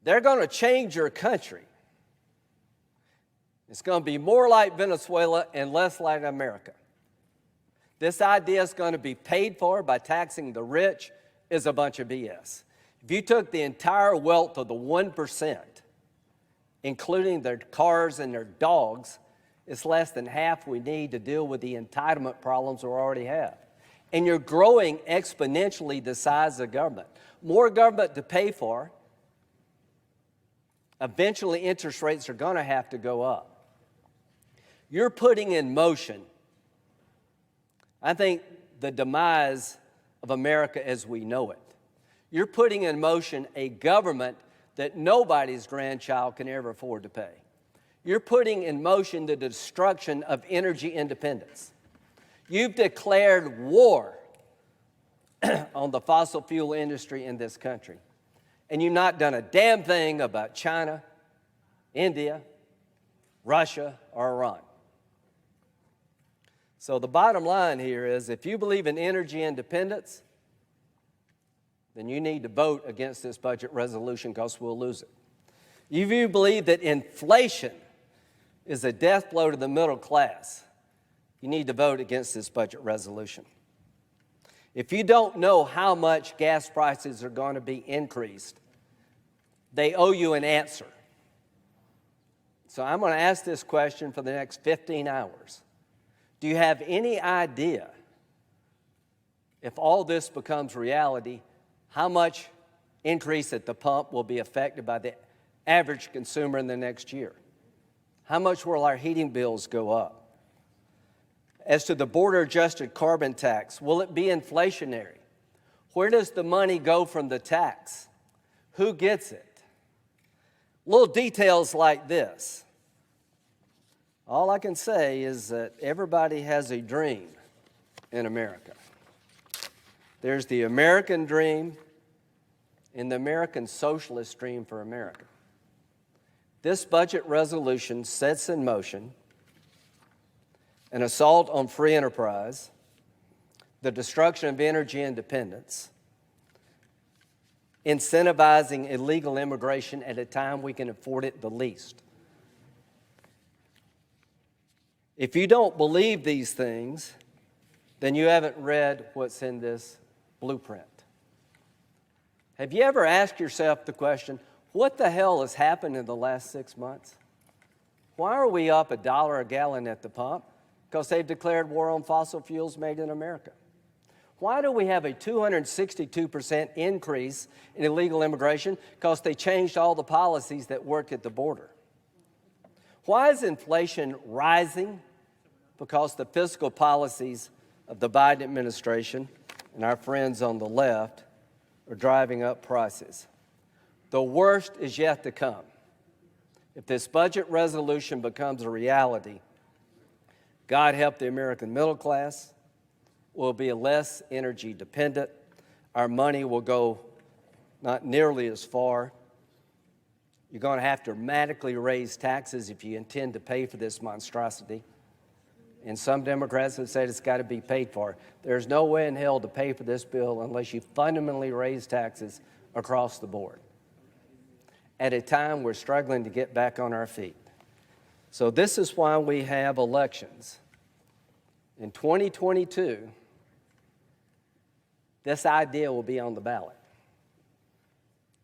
They're going to change your country. It's going to be more like Venezuela and less like America. This idea is going to be paid for by taxing the rich is a bunch of BS. If you took the entire wealth of the 1%, including their cars and their dogs, it's less than half we need to deal with the entitlement problems we already have. And you're growing exponentially the size of government. More government to pay for. Eventually, interest rates are going to have to go up. You're putting in motion, I think, the demise of America as we know it. You're putting in motion a government that nobody's grandchild can ever afford to pay. You're putting in motion the destruction of energy independence. You've declared war on the fossil fuel industry in this country. And you've not done a damn thing about China, India, Russia, or Iran. So the bottom line here is, if you believe in energy independence, then you need to vote against this budget resolution because we'll lose it. If you believe that inflation is a death blow to the middle class, you need to vote against this budget resolution. If you don't know how much gas prices are going to be increased, they owe you an answer. So I'm going to ask this question for the next 15 hours. Do you have any idea, if all this becomes reality, how much increase at the pump will be affected by the average consumer in the next year? How much will our heating bills go up? As to the border-adjusted carbon tax, will it be inflationary? Where does the money go from the tax? Who gets it? Little details like this. All I can say is that everybody has a dream in America. There's the American dream and the American socialist dream for America. This budget resolution sets in motion an assault on free enterprise, the destruction of energy independence, incentivizing illegal immigration at a time we can afford it the least. If you don't believe these things, then you haven't read what's in this blueprint. Have you ever asked yourself the question, what the hell has happened in the last 6 months? Why are we up $1 a gallon at the pump? Because they've declared war on fossil fuels made in America. Why do we have a 262% increase in illegal immigration? Because they changed all the policies that work at the border. Why is inflation rising? Because the fiscal policies of the Biden administration and our friends on the left are driving up prices. The worst is yet to come. If this budget resolution becomes a reality, God help the American middle class. We'll be less energy dependent. Our money will go not nearly as far. You're going to have to dramatically raise taxes if you intend to pay for this monstrosity. And some Democrats have said it's got to be paid for. There's no way in hell to pay for this bill unless you fundamentally raise taxes across the board. At a time we're struggling to get back on our feet. So this is why we have elections. In 2022, this idea will be on the ballot.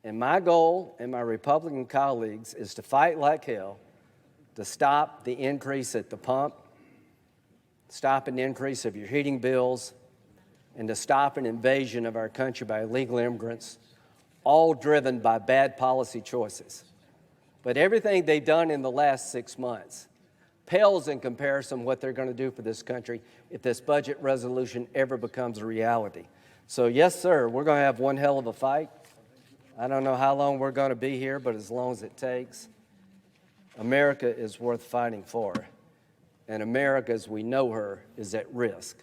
And my goal and my Republican colleagues is to fight like hell to stop the increase at the pump, stop an increase of your heating bills, and to stop an invasion of our country by illegal immigrants, all driven by bad policy choices. But everything they've done in the last 6 months pales in comparison to what they're going to do for this country if this budget resolution ever becomes a reality. So yes, sir, we're going to have one hell of a fight. I don't know how long we're going to be here, but as long as it takes. America is worth fighting for. And America, as we know her, is at risk.